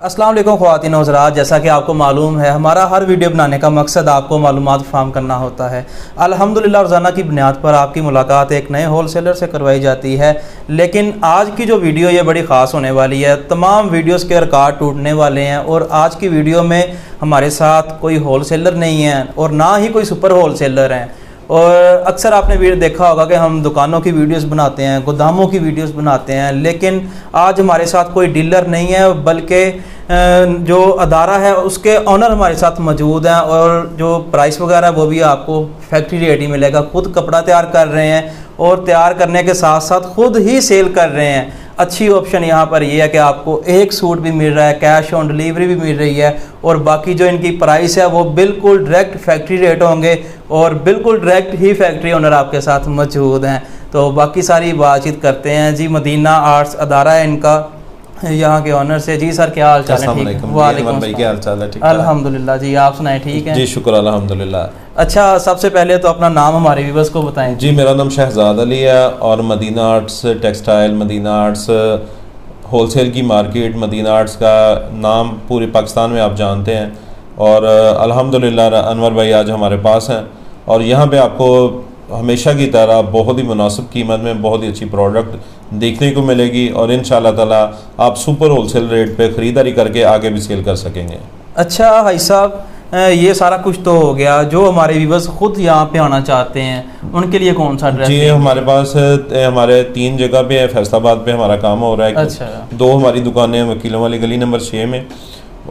अस्सलाम वालेकुम ख़वातीन व हज़रात, जैसा कि आपको मालूम है हमारा हर वीडियो बनाने का मकसद आपको मालूमात फ़राहम करना होता है। अल्हम्दुलिल्लाह रोज़ाना की बुनियाद पर आपकी मुलाकात एक नए होल सेलर से करवाई जाती है। लेकिन आज की जो वीडियो ये बड़ी ख़ास होने वाली है। तमाम वीडियोस के रिकॉर्ड टूटने वाले हैं और आज की वीडियो में हमारे साथ कोई होल सेलर नहीं है और ना ही कोई सुपर होल सेलर हैं। और अक्सर आपने वीडियो देखा होगा कि हम दुकानों की वीडियोस बनाते हैं, गोदामों की वीडियोस बनाते हैं, लेकिन आज हमारे साथ कोई डीलर नहीं है, बल्कि जो अदारा है उसके ऑनर हमारे साथ मौजूद हैं और जो प्राइस वगैरह वो भी आपको फैक्ट्री रेट ही मिलेगा। खुद कपड़ा तैयार कर रहे हैं और तैयार करने के साथ साथ खुद ही सेल कर रहे हैं। अच्छी ऑप्शन यहाँ पर ये है कि आपको एक सूट भी मिल रहा है, कैश ऑन डिलीवरी भी मिल रही है और बाकी जो इनकी प्राइस है वो बिल्कुल डायरेक्ट फैक्ट्री रेट होंगे और बिल्कुल डायरेक्ट ही फैक्ट्री ओनर आपके साथ मौजूद हैं। तो बाकी सारी बातचीत करते हैं। जी, मदीना आर्ट्स अदारा है इनका, यहाँ के ऑनर से। जी सर, क्या हाल चाल है? ठीक है, वालेकुम भाई, क्या हाल चाल है? ठीक है अल्हम्दुलिल्लाह। जी आप सुनाए? ठीक है जी, शुक्र अल्हम्दुलिल्लाह। अच्छा, सबसे पहले तो अपना नाम हमारे व्यूअर्स को बताएं। जी, मेरा नाम शहजाद अली है और Madina arts textile, Madina arts wholesale की मार्केट, मदीना आर्ट्स का नाम पूरे पाकिस्तान में आप जानते हैं। और अल्हम्दुलिल्लाह अनवर भाई आज हमारे पास हैं और यहाँ पे आपको हमेशा की तरह बहुत ही मुनासिब कीमत में बहुत ही अच्छी प्रोडक्ट देखने को मिलेगी और इंशाअल्लाह ताला आप सुपर होलसेल रेट पे ख़रीदारी करके आगे भी सेल कर सकेंगे। अच्छा भाई साहब, ये सारा कुछ तो हो गया। जो हमारे व्यूअर्स खुद यहाँ पे आना चाहते हैं उनके लिए कौन सा ड्रेस? जी, हमारे पास हमारे 3 जगह पे है। फैसलाबाद पे हमारा काम हो रहा है। अच्छा। 2 हमारी दुकानें वकीलों वाली गली नंबर 6 में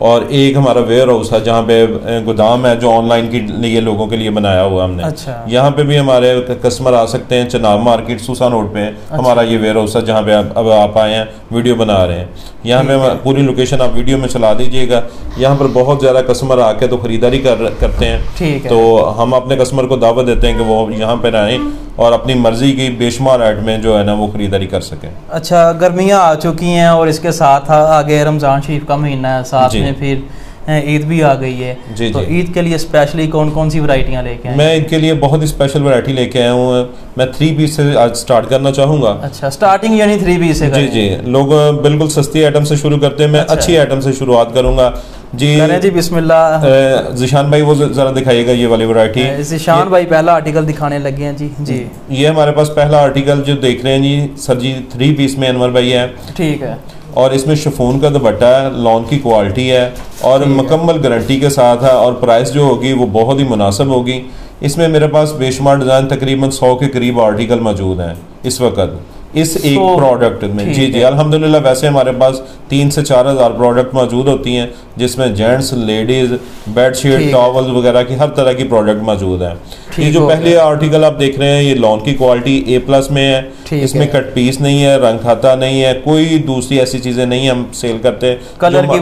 और एक हमारा वेयर हाउस है जहाँ पे गोदाम है जो ऑनलाइन के लिए लोगों के लिए बनाया हुआ हमने। अच्छा। यहाँ पे भी हमारे कस्टमर आ सकते हैं। चनाब मार्केट सूसा रोड पे अच्छा। हमारा ये वेयर हाउस है जहाँ पे अब आप आए हैं, वीडियो बना रहे हैं। यहाँ पे पूरी लोकेशन आप वीडियो में चला दीजिएगा। यहाँ पर बहुत ज़्यादा कस्टमर आके तो ख़रीदारी करते हैं। ठीक है। तो हम अपने कस्टमर को दावत देते हैं कि वो यहाँ पर आएँ और अपनी मर्जी की बेशुमार रेट में जो है ना वो ख़रीदारी कर सकें। अच्छा, गर्मियाँ आ चुकी हैं और इसके साथ आगे रमज़ान शरीफ का महीना है, साथ में फिर ईद भी आ गई है। जी, तो ईद के लिए स्पेशली कौन कौन सी वैरायटियाँ लेके आए? मैं ईद के लिए बहुत ही स्पेशल वैरायटी लेके आया हूँ। मैं 3 पीस से आज स्टार्ट करना चाहूँगा। अच्छा, स्टार्टिंग यानी 3 पीस से? जी जी, लोग बिल्कुल सस्ती आइटम से शुरू करते हैं। मैं अच्छी आइटम से शुरुआत करूँगा। जी बिस्मिल्लाह। ज़िशान भाई वो ज़रा दिखाइएगा ये वाली वैरायटी। ज़िशान भाई पहला आर्टिकल दिखाने लगे हैं। जी जी, ये हमारे पास पहला आर्टिकल जो देख रहे हैं जी सर जी, 3 पीस में अनवर भाई है। ठीक है। और इसमें शिफॉन का दुपट्टा है, लॉन की क्वालिटी है और मुकम्मल गारंटी के साथ है और प्राइस जो होगी वो बहुत ही मुनासिब होगी। इसमें मेरे पास बेशुमार डिज़ाइन तकरीबन 100 के करीब आर्टिकल मौजूद हैं इस वक्त इस एक प्रोडक्ट में। जी जी, अल्हम्दुलिल्लाह। वैसे हमारे पास 3 से 4 हज़ार प्रोडक्ट मौजूद होती हैं जिसमें जेंट्स, लेडीज़, बेडशीट, टॉवल वगैरह की हर तरह की प्रोडक्ट मौजूद है। ये जो पहले आर्टिकल आप देख रहे हैं ये लॉन की क्वालिटी A+ में है। इसमें कट पीस नहीं है, रंग खाता नहीं है, कोई दूसरी ऐसी चीज़ें नहीं हम सेल करते। कलर की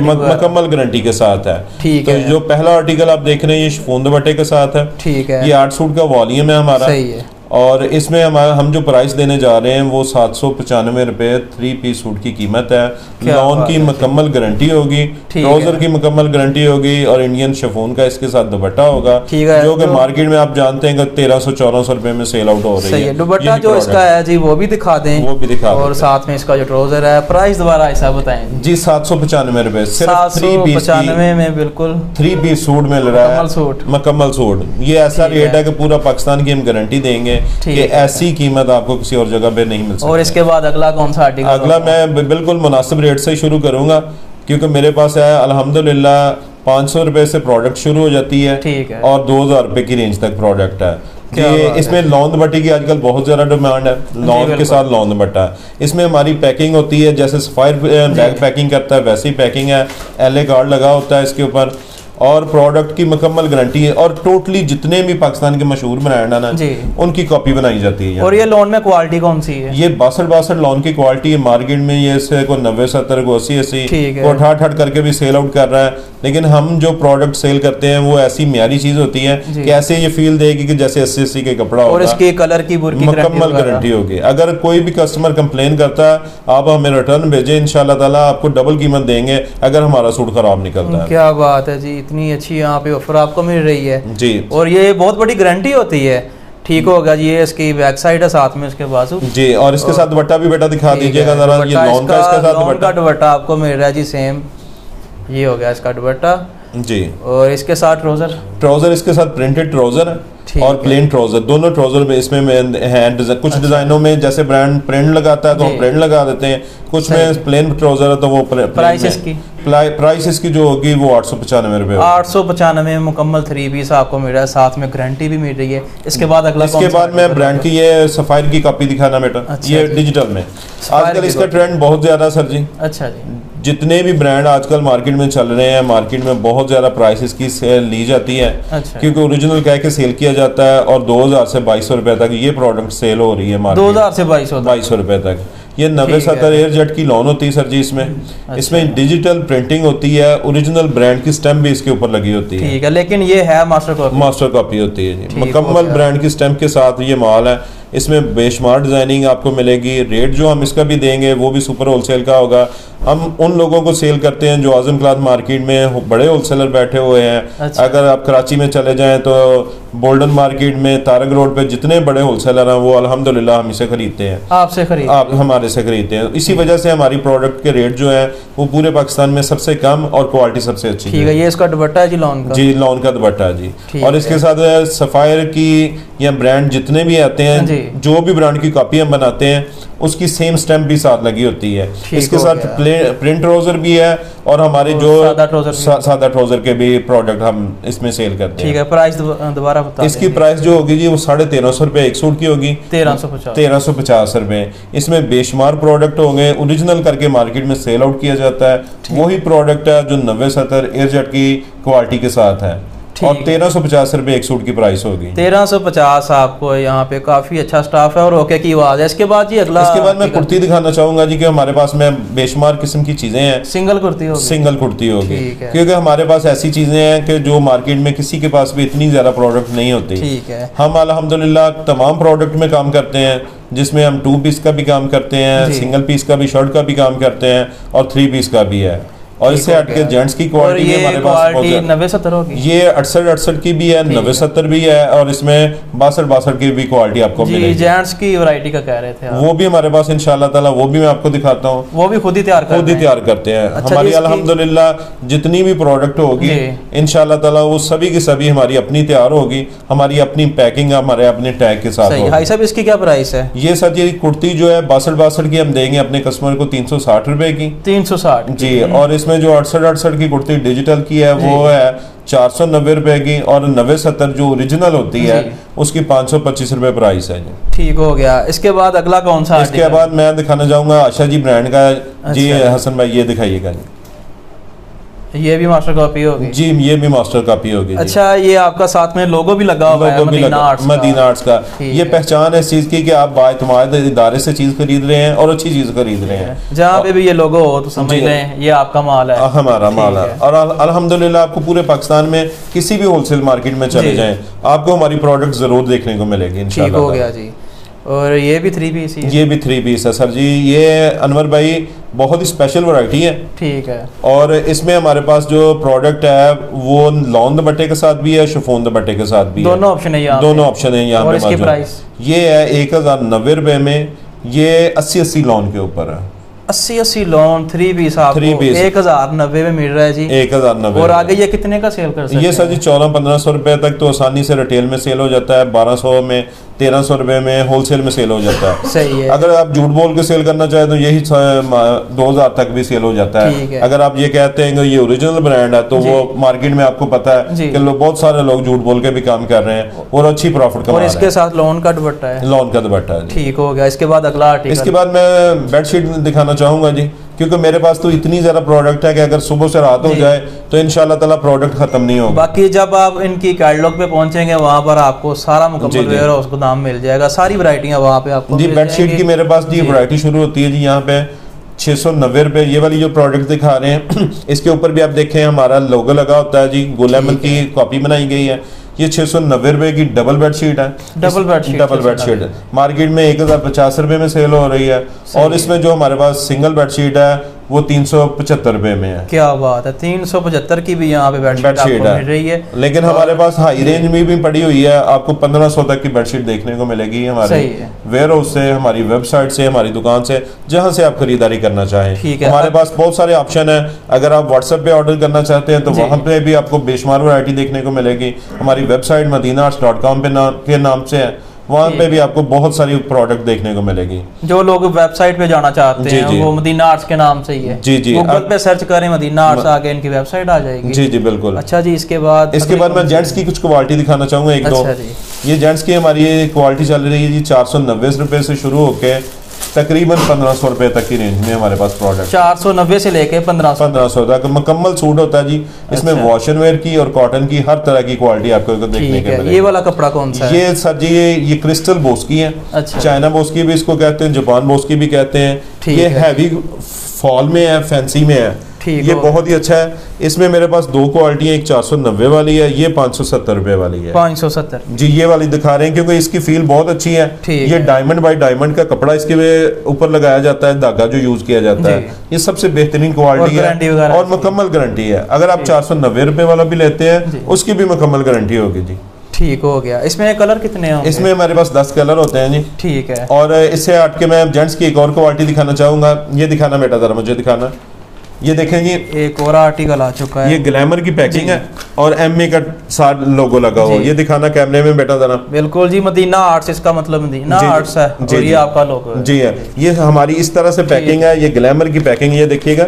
मुकम्मल गारंटी के साथ है। तो जो पहला आर्टिकल आप देख रहे हैं ये शिफॉन दुपट्टे के साथ है। ठीक है। ये 8 सूट का वॉल्यूम है हमारा। सही है। और इसमें हम जो प्राइस देने जा रहे हैं वो 795 रुपये 3 पीस सूट की कीमत है। लॉन की मुकम्मल गारंटी होगी, ट्राउजर की मुकम्मल गारंटी होगी और इंडियन शिफॉन का इसके साथ दुपट्टा होगा जो कि मार्केट में आप जानते हैं कि 1300-1400 रुपये में सेल आउट हो रही है। दुपट्टा जो इसका है जी वो भी दिखा दें। वो भी दिखा और साथ में इसका जो ट्राउजर है, प्राइस दोबारा ऐसा बताएं जी। 795 रुपये सिर्फ 795 में बिल्कुल 3 पीस सूट मिल रहा है, मुकम्मल सूट। ये ऐसा रेट है कि पूरा पाकिस्तान की हम गारंटी देंगे कि ऐसी कीमत आपको किसी और जगह पे नहीं मिल सकती। और इसके बाद अगला कौन सा आर्टिकल? अगला मैं बिल्कुल मुनासिब रेट से शुरू करूंगा क्योंकि मेरे पास है अल्हम्दुलिल्लाह 500 रुपए से प्रोडक्ट शुरू हो जाती है। ठीक है। और 2000 रुपए की रेंज तक प्रोडक्ट है। ये इसमें लॉन दुपट्टे की आजकल बहुत ज़्यादा डिमांड है। लॉन के साथ लॉन दुपट्टा इसमें हमारी पैकिंग होती है जैसे सफायर बैग पैकिंग करता है वैसी पैकिंग है। LA कार्ड लगा होता है इसके ऊपर और प्रोडक्ट की मुकम्मल गारंटी है और टोटली जितने भी पाकिस्तान के मशहूर ब्रांड है ना उनकी कॉपी बनाई जाती है। और ये लोन में क्वालिटी कौन सी है? ये 62 लोन की क्वालिटी है। मार्केट में ये इससे को 90-70 को 80-80 को 68 करके भी सेल आउट कर रहा है। लेकिन हम जो प्रोडक्ट सेल करते हैं वो ऐसी म्यारी चीज होती है कि ऐसे ये फील देगी कि जैसे 80-80 के कपड़ा होगा। और इसके कलर की मुकम्मल गारंटी होगी। अगर कोई भी कस्टमर कंप्लेन करता है आप हमें रिटर्न भेजें, इंशाल्लाह ताला आपको डबल कीमत देंगे अगर हमारा सूट खराब निकलता है। क्या बात है जी, इतनी अच्छी यहाँ पे ऑफर आपको मिल रही है जी। और ये बहुत बड़ी गारंटी होती है। ठीक होगा जी। ये इसकी बैक साइड है, साथ में इसके बाजू जी। और इसके साथ दुपट्टा भी बेटा दिखा दीजिएगा जरा। ये लॉन का इसके साथ दुपट्टा आपको मिल रहा है जी सेम। ये हो गया इसका दुपट्टा जी। और इसके साथ ट्राउजर इसके साथ प्रिंटेड ट्राउजर है और प्लेन ट्राउजर, दोनों ट्राउजर में इसमें हैं कुछ डिजाइनों में जैसे ब्रांड प्रिंट लगाता है तो हम प्रिंट लगा देते हैं, कुछ में प्लेन ट्राउजर है तो वो प्राइस इसकी जो होगी वो 895 रुपये, 895 में मुकम्मल 3 पीस आपको मिल रहा है, साथ में गारंटी भी मिल रही है। इसके बाद अगला, इसके बाद मैं ब्रांड की ये सफायर की कॉपी दिखाना बेटा, ये डिजिटल में आजकल इसका ट्रेंड बहुत ज्यादा सर जी। अच्छा जी, जितने भी ब्रांड आजकल मार्केट में चल रहे हैं, मार्केट में बहुत ज्यादा प्राइसेस की सेल ली जाती है। अच्छा। क्योंकि ओरिजिनल कह के सेल किया जाता है और 2000 से 2200 रुपए तक ये प्रोडक्ट सेल हो रही है मार्केट, 2000 से 2200 रुपए तक। ये 90-70 एयरजेट की लॉन होती है सर जी इसमें। अच्छा। इसमें डिजिटल प्रिंटिंग होती है, ओरिजिनल ब्रांड की स्टैम्प भी इसके ऊपर लगी होती है। ठीक है, लेकिन ये है मास्टर कॉपी होती है जी, मुकम्मल ब्रांड की स्टैम्प के साथ ये माल है। इसमें बेशुमार डिजाइनिंग आपको मिलेगी। रेट जो हम इसका भी देंगे वो भी सुपर होलसेल का होगा। हम उन लोगों को सेल करते हैं जो आजम क्लॉथ मार्केट में बड़े होलसेलर बैठे हुए हैं। अच्छा। अगर आप कराची में चले जाएं तो बोल्डन मार्केट में तारक रोड पे जितने बड़े होलसेलर हैं वो अल्हम्दुलिल्लाह हम इसे खरीदते हैं, आप हमारे से खरीदते हैं। इसी वजह से हमारी प्रोडक्ट के रेट जो है वो पूरे पाकिस्तान में सबसे कम और क्वालिटी सबसे अच्छी है। ये इसका दुपट्टा है जी, लॉन का दुपट्टा है जी। और इसके साथ सफायर की या ब्रांड जितने भी आते हैं, जो भी ब्रांड की कॉपी हम बनाते हैं उसकी सेम स्टैम्प भी साथ लगी होती है। इसके साथ प्रिंट ट्राउजर भी है और हमारे जो सादा ट्राउजर के भी प्रोडक्ट हम इसमें सेल करते हैं। ठीक है, प्राइस दोबारा बता दें। इसकी प्राइस जो होगी जी वो 1350 रुपए एक सूट की होगी, 1350 रुपए। इसमें बेशुमार प्रोडक्ट होंगे, ओरिजिनल करके मार्केट में सेल आउट किया जाता है। वही प्रोडक्ट है जो 90-70 एयरजेट की क्वालिटी के साथ है और 1350 रुपए एक सूट की प्राइस होगी। 1350 आपको यहाँ पे काफी अच्छा स्टाफ है और ओके की आवाज है। इसके बाद जी अगला, इसके बाद मैं कुर्ती दिखाना चाहूंगा जी कि हमारे पास में बेशुमार किस्म की चीजें हैं। सिंगल कुर्ती होगी क्योंकि हमारे पास ऐसी चीजें हैं कि जो मार्केट में किसी के पास भी इतनी ज्यादा प्रोडक्ट नहीं होती। ठीक है, हम अल्हम्दुलिल्लाह तमाम प्रोडक्ट में काम करते हैं, जिसमें हम 2 पीस का भी काम करते हैं, सिंगल पीस का भी, शर्ट का भी काम करते हैं और 3 पीस का भी है। और इससे हट के जेंट्स की क्वालिटी हमारे पास 90-70 होगी, ये 68 की भी है, 90-70 भी है और इसमें 62 की भी क्वालिटी आपको मिलेगी। जेंट्स की वैरायटी का कह रहे थे आप। वो भी हमारे पास इंशाल्लाह ताला वो भी मैं आपको दिखाता हूँ, वो भी खुद ही तैयार करते हैं। अच्छा, हमारी अल्हम्दुलिल्लाह जितनी भी प्रोडक्ट होगी इंशाल्लाह ताला वो सभी की सभी हमारी अपनी तैयार होगी, हमारी अपनी पैकिंग हमारे अपने टैग के साथ होगी। भाई साहब इसकी क्या प्राइस है? ये सर ये कुर्ती जो है 62 की हम देंगे अपने कस्टमर को 360 रुपए की। 360 जी। और इसमें जो 68 की कुर्ती डिजिटल की है वो है 490 रुपए की और 90-70 जो ओरिजिनल होती है उसकी 525 रुपए प्राइस है जी। ठीक हो गया। इसके बाद अगला कौन सा? इसके बाद मैं दिखाना चाहूंगा आशा जी ब्रांड का जी। हसन भाई ये दिखाइएगा जी। ये भी मास्टर कॉपी होगी जी, ये भी मास्टर कॉपी होगी। अच्छा, ये आपका साथ में लोगो भी लगा हुआ है मदीना आर्ट्स का। ये पहचान है इस चीज की कि आप बाएतमाद इदारे से चीज खरीद रहे हैं और अच्छी चीज खरीद रहे हैं। जहाँ पे भी ये लोगो हो तो समझ लें ये आपका माल है, हमारा माल है। और अल्हम्दुलिल्लाह आपको पूरे पाकिस्तान में किसी भी होलसेल मार्केट में चले जाएं आपको हमारी प्रोडक्ट जरूर देखने को मिलेगी इंशाल्लाह। हो गया जी। और ये भी 3 पीस है? ये भी 3 पीस है सर जी। ये अनवर भाई बहुत ही स्पेशल वैरायटी है। ठीक है। और इसमें हमारे पास जो प्रोडक्ट है वो लॉन दुपट्टे के साथ भी है, शिफॉन दुपट्टे के साथ भी है। दोनों ऑप्शन है यहाँ, दोनों ऑप्शन है यहाँ पे। इसकी प्राइस ये है 1090 रुपए में। ये 80-80 लॉन के ऊपर है। 80-80 लॉन 3 पीस आपको 1090 में मिल रहा है जी। 1090। और आगे ये कितने का सेल कर सकते हैं? ये सर जी 1400-1500 रुपए तक तो आसानी से रिटेल में सेल हो जाता है। 1200 में 1300 रुपए में होलसेल में सेल हो जाता है। सही है। अगर आप झूठ बोल के सेल करना चाहे तो यही 2000 तक भी सेल हो जाता है। अगर आप ये कहते हैं कि ये ओरिजिनल ब्रांड है तो वो मार्केट में आपको पता है कि बहुत सारे लोग झूठ बोल के भी काम कर रहे हैं और अच्छी प्रॉफिट कमा रहे हैं। इसके साथ लॉन का दुपट्टा है। लॉन का दुपट्टा है। ठीक हो गया। इसके बाद अगला आर्टिकल। इसके बाद मैं बेडशीट दिखाना चाहूंगा जी, क्योंकि मेरे पास तो इतनी ज्यादा प्रोडक्ट है कि अगर सुबह से रात हो जाए तो इंशाल्लाह ताला प्रोडक्ट खत्म नहीं होगा। बाकी जब आप इनकी कैटलॉग पे पहुंचेंगे वहां पर आपको सारा मुकम्मल वेयर हाउस गोदाम मिल जाएगा, सारी वैरायटियां वहां पे आपको जी। बेडशीट की मेरे पास जी वैरायटी शुरू होती है जी यहाँ पे 690 रुपए। ये वाली जो प्रोडक्ट दिखा रहे हैं इसके ऊपर भी आप देखें हमारा लोगो लगा होता है जी, गुलाम की कॉपी बनाई गई है। ये 690 रुपए की डबल बेडशीट है। डबल बेडशीट मार्केट में 1050 रुपए में सेल हो रही है। और इसमें जो हमारे पास सिंगल बेडशीट है वो 375 रुपए में है। क्या बात है, 375 की भी यहाँ पे बेडशीट मिल रही है। लेकिन हमारे पास हाई रेंज में भी पड़ी हुई है, आपको 1500 तक की बेडशीट देखने को मिलेगी हमारे वेयर हाउस से, हमारी वेबसाइट से, हमारी दुकान से, जहां से आप खरीदारी करना चाहें। हमारे पास बहुत सारे ऑप्शन है। अगर आप व्हाट्सएप पे ऑर्डर करना चाहते हैं तो वहां पे भी आपको बेशुमार वैरायटी देखने को मिलेगी। हमारी वेबसाइट madinaarts.com के नाम से है, वहाँ पे भी आपको बहुत सारी प्रोडक्ट देखने को मिलेगी। जो लोग वेबसाइट पे जाना चाहते हैं वो मदीना आर्ट्स के नाम से ही है। जी जी, गूगल पे सर्च करें मदीना आर्ट्स, आगे इनकी वेबसाइट आ जाएगी। जी जी बिल्कुल। अच्छा जी, इसके बाद मैं जेंट्स की कुछ क्वालिटी दिखाना चाहूंगा एक दो। ये जेंट्स की हमारी क्वालिटी चल रही है जी 490 रुपए से शुरू होके तकरीबन 1500 रुपए तक की रेंज में हमारे पास प्रोडक्ट। 490 से लेके 1500 तक मुकम्मल सूट होता है जी। इसमें वॉशन वेयर की और कॉटन की हर तरह की क्वालिटी आपको देखने को मिलेगी। ये वाला कपड़ा कौन सा है? ये सर जी ये क्रिस्टल बोस्की है। अच्छा। चाइना बोस्की भी इसको कहते हैं, जापान बोस्की भी कहते हैं। ये हैवी फॉल में है, फैंसी में है, ये बहुत ही अच्छा है। इसमें मेरे पास दो क्वालिटी है, एक 490 वाली है, ये 570 रुपए वाली है। 570 जी, ये वाली दिखा रहे हैं क्योंकि इसकी फील बहुत अच्छी है। ये डायमंड बाय डायमंड का कपड़ा इसके ऊपर लगाया जाता है, धागा जो यूज किया जाता है, ये सबसे बेहतरीन क्वालिटी है और मुकम्मल गारंटी है। अगर आप 490 रुपए वाला भी लेते हैं उसकी भी मुकम्मल गारंटी होगी जी। ठीक हो गया। इसमें कलर कितने होंगे? इसमें हमारे पास 10 कलर होते हैं जी। ठीक है। और इससे हट के मैं जेंट्स की एक और क्वालिटी दिखाना चाहूंगा। ये दिखाना बेटा, जरा मुझे दिखाना। ये देखें जी, एक और आर्टिकल आ चुका है। ये ग्लैमर की पैकिंग है और एमए का साथ लोगो लगा हुआ। ये दिखाना कैमरे में बेटा जरा। बिल्कुल जी, मदीना आर्ट्स, इसका मतलब मदीना आर्ट्स है और ये आपका लोगो है। जी है, ये हमारी इस तरह से पैकिंग है। ये ग्लैमर की पैकिंग, ये देखिएगा,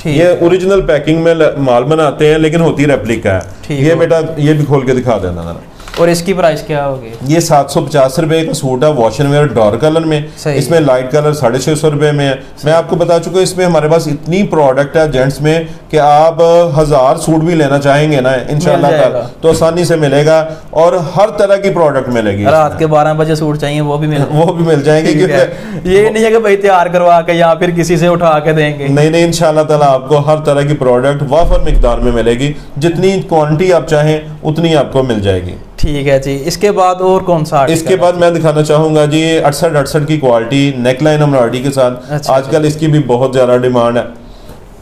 ये ओरिजिनल पैकिंग में माल बनाते हैं लेकिन होती रेप्लिका है। ये बेटा ये भी खोल के दिखा देना जरा। और इसकी प्राइस क्या होगी? ये 750 रुपए का सूट है, वॉशन वेयर डार्क कलर में। इसमें लाइट कलर 650 रुपए में है। मैं आपको बता चुका हूँ इसमें हमारे पास इतनी प्रोडक्ट है जेंट्स में कि आप 1000 सूट भी लेना चाहेंगे ना इंशाल्लाह तो आसानी से मिलेगा और हर तरह की प्रोडक्ट मिलेगी। रात के 12 बजे सूट चाहिए वो भी मिल जाएंगे। ये नहीं है कि भाई तैयार करवा के या फिर किसी से उठा के देंगे। नहीं, इंशाल्लाह ताला आपको हर तरह की प्रोडक्ट वाफर मिकदार में मिलेगी। जितनी क्वांटिटी आप चाहें उतनी आपको मिल जाएगी। ठीक है जी। इसके बाद और कौन सा? इसके बाद मैं दिखाना चाहूंगा जी 68 की क्वालिटी नेकलाइन एम्ब्रॉयडरी के साथ। अच्छा, आजकल इसकी भी बहुत ज्यादा डिमांड है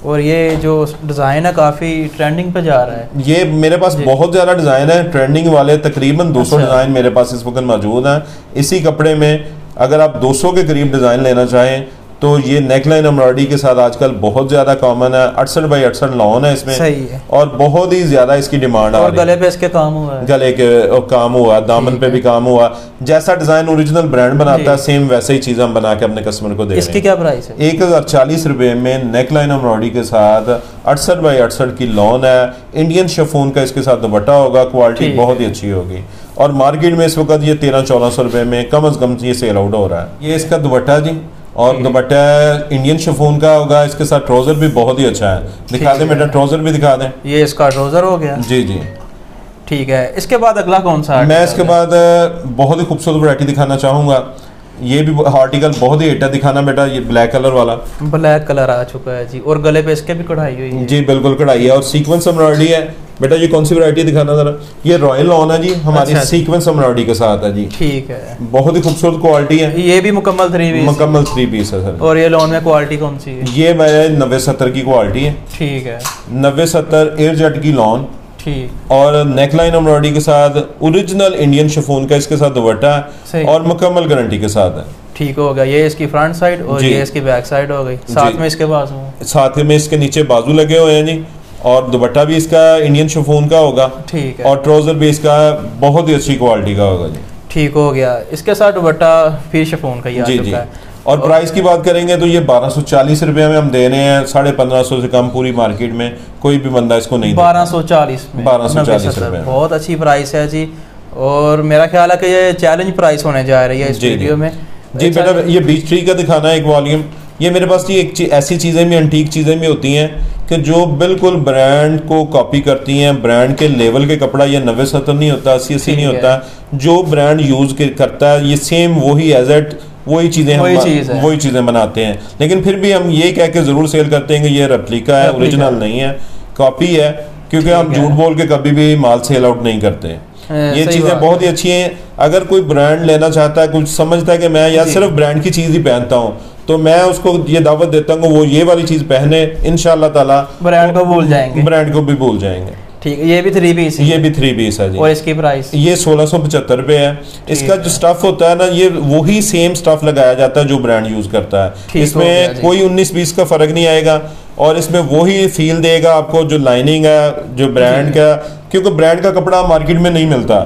और ये जो डिजाइन है काफी ट्रेंडिंग पे जा रहा है। ये मेरे पास बहुत ज्यादा डिजाइन है ट्रेंडिंग वाले, तकरीबन 200 डिजाइन मेरे पास इस वक्त मौजूद है इसी कपड़े में। अगर आप 200 के करीब डिजाइन लेना चाहें तो ये नेकलाइन एम्ब्रॉयडरी के साथ आजकल बहुत ज्यादा कॉमन है। 68 बाई 68 लॉन है इसमें। सही है। और बहुत ही ज्यादा इसकी डिमांड और गले पे इसके काम हुआ है, गले के काम हुआ, दामन पे भी काम हुआ। जैसा डिजाइन ओरिजिनल ब्रांड बनाता है सेम वैसे ही चीज हम बना के अपने कस्टमर को दे रहे हैं। इसकी क्या प्राइस है? 1040 रुपए में नेकलाइन एम्ब्रॉयडरी के साथ 68 बाई 68 की लॉन है। इंडियन शिफॉन का इसके साथ दुपट्टा होगा, क्वालिटी बहुत ही अच्छी होगी। और मार्केट में इस वक्त ये 1300-1400 रुपए में कम अज कम ये सेल आउट हो रहा है। ये इसका दुपट्टा जी, और दुपट्टा इंडियन शिफॉन का होगा। इसके साथ ट्राउजर भी बहुत ही अच्छा है। दिखा दें बेटा, ट्राउजर भी दिखा दें। ये इसका ट्राउजर हो गया। जी जी ठीक है। इसके बाद अगला कौन सा? मैं इसके बाद बहुत ही खूबसूरत वैरायटी दिखाना चाहूंगा। ये भी आर्टिकल बहुत ही हिट है। दिखाना बेटा, ये ब्लैक कलर वाला। ब्लैक कलर आ चुका है जी और गले पे इसके भी कढ़ाई हुई है। जी बिल्कुल कढ़ाई है और सीक्वेंस एम्ब्रॉयडरी है। बेटा ये कौन सी वैरायटी दिखाना जरा। ये रॉयल लॉन है जी, हमारी सीक्वेंस एम्ब्रॉयडरी के साथ है जी। ठीक है। बहुत ही खूबसूरत क्वालिटी है। ये भी मुकम्मल 3 पीस है सर। और ये लॉन में क्वालिटी कौन सी है? ये मेरे 90-70 की क्वालिटी है। ठीक है। 90-70 एयर जेट की लॉन। ठीक। और नेकलाइन एम्ब्रॉयडरी के साथ ओरिजिनल इंडियन शिफॉन का इसके साथ दुपट्टा है और मुकम्मल गारंटी के साथ है। ठीक हो गया। ये इसकी फ्रंट साइड और ये इसकी बैक साइड हो गई। साथ में इसके बाजू, साथ में इसके नीचे बाजू लगे हुए हैं जी। और दुपट्टा भी इसका इंडियन शिफॉन का होगा। ठीक है। और ट्राउजर भी इसका बहुत ही अच्छी क्वालिटी का होगा जी। ठीक हो गया। इसके साथ दुपट्टा फिर शिफॉन का ही आ चुका है। और प्राइस की बात करेंगे तो ये 1240 रुपए में हम दे रहे हैं। 1550 से कम पूरी मार्केट में कोई भी बंदा इसको नहीं। 1240 में 1240 रुपए, बहुत अच्छी प्राइस है जी। और मेरा ख्याल है कि ये चैलेंज प्राइस होने जा रही है इस वीडियो में जी। बेटा ये बीच ट्री का दिखाना है एक वॉल्यूम। ये मेरे पास जी एक ऐसी चीज़ें भी, एंटीक चीज़ें भी होती हैं कि जो बिल्कुल ब्रांड को कॉपी करती हैं। ब्रांड के लेवल के कपड़ा ये 90-70 नहीं होता, 80-80 नहीं होता। जो ब्रांड यूज करता है ये सेम वही एज एट वही चीज़ें बनाते हैं। लेकिन फिर भी हम ये कह के ज़रूर सेल करते हैं कि ये रेप्लिका है, ओरिजिनल नहीं है, कॉपी है। क्योंकि हम झूठ बोल के कभी भी माल सेल आउट नहीं करते। ये चीज़ें बहुत ही अच्छी हैं। अगर कोई ब्रांड लेना चाहता है, कुछ समझता है कि मैं यार सिर्फ ब्रांड की चीज़ ही पहनता हूँ, तो तो मैं उसको ये दावत देता हूँ वो ये वाली चीज़ पहने, इंशाल्लाह ताला ब्रांड को भूल जाएंगे, ब्रांड को भी भूल जाएंगे। ठीक है, ये भी 3 पीस, ये भी 3 पीस है जी। और इसकी प्राइस ये 1675 रुपये है। इसका जो स्टफ होता है ना, ये वही सेम स्टफ लगाया जाता है जो ब्रांड यूज करता है। इसमें कोई 19-20 का फर्क नहीं आएगा और इसमें वही फील देगा आपको जो लाइनिंग है जो ब्रांड का, क्योंकि ब्रांड का कपड़ा मार्केट में नहीं मिलता,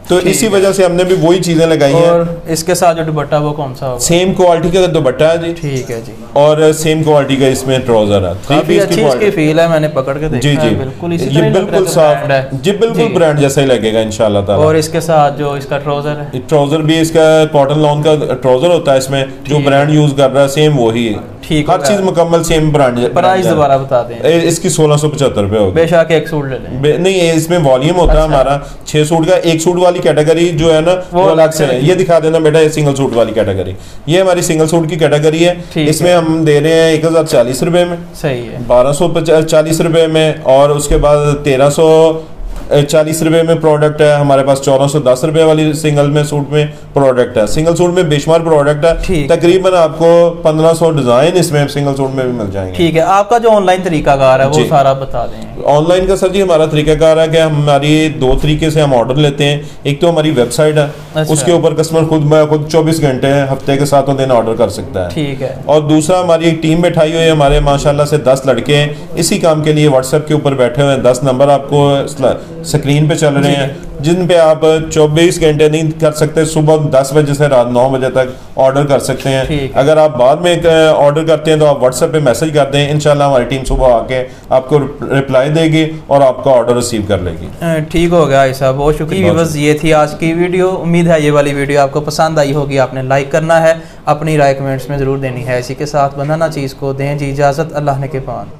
तो इसी वजह से हमने भी वही चीजें लगाई हैं। और इसके साथ जो दुपट्टा वो कौन सा होगा? सेम क्वालिटी का दुपट्टा है जी। ठीक है जी। और सेम क्वालिटी का इसमें ट्राउजर है। काफी अच्छी इसकी फील है, मैंने पकड़ के देखा है, बिल्कुल इसी तरह, ये बिल्कुल साफ है जी, बिल्कुल ब्रांड जैसा ही लगेगा इंशाल्लाह ताला। और इसके साथ जो इसका ट्राउजर है, ट्राउजर भी इसका कॉटन लॉन का ट्राउजर होता है, इसमें जो ब्रांड यूज कर रहा है सेम वही है। ठीक, हर चीज मुकम्मल सेम ब्रांड। प्राइस दोबारा बता दें। इसकी 1675 रुपए होगी। बेशक एक सूट ले लें। नहीं, इसमें वॉल्यूम होता है हमारा 6 सूट का। एक सूट वाली कैटेगरी जो है ना वो अलग से है। ये दिखा देना बेटा, ये सिंगल सूट वाली कैटेगरी, ये हमारी सिंगल सूट की कैटेगरी है। इसमें हम दे रहे हैं 1040 रुपए में, सही है, 1240 रुपए में, और उसके बाद 1340 रुपए में प्रोडक्ट है हमारे पास। 1410 रुपए वाली सिंगल में सूट में प्रोडक्ट है। सिंगल सूट में बेशुमार प्रोडक्ट है, तकरीबन आपको 1500 डिजाइन इसमें सिंगल सूट में भी मिल जाएंगे। ठीक है, आपका जो ऑनलाइन तरीकाकार है वो सारा बता दें। ऑनलाइन का सर जी हमारा तरीकाकार है कि हमारी 2 तरीके से हम ऑर्डर लेते हैं। एक तो हमारी वेबसाइट है, उसके ऊपर कस्टमर खुद 24 घंटे हफ्ते के 7 दिन ऑर्डर कर सकता है। ठीक है। और दूसरा, हमारी एक टीम बैठाई हुई है, हमारे माशाल्लाह से 10 लड़के हैं इसी काम के लिए व्हाट्सएप के ऊपर बैठे हुए हैं। 10 नंबर आपको स्क्रीन पे चल रहे हैं, जिन पे आप 24 घंटे नहीं कर सकते, सुबह 10 बजे से रात 9 बजे तक ऑर्डर कर सकते हैं। अगर आप बाद में ऑर्डर करते हैं तो आप व्हाट्सएप पे मैसेज कर दें, इंशाल्लाह हमारी टीम सुबह आके आपको रिप्लाई देगी और आपका ऑर्डर रिसीव कर लेगी। ठीक हो गया ऐसा, बहुत शुक्रिया। बस ये थी आज की वीडियो। उम्मीद है ये वाली वीडियो आपको पसंद आई होगी। आपने लाइक करना है, अपनी राय कमेंट्स में ज़रूर देनी है। इसी के साथ बनाना चीज़ को दें जी इजाज़त। अल्लाह ने के पान।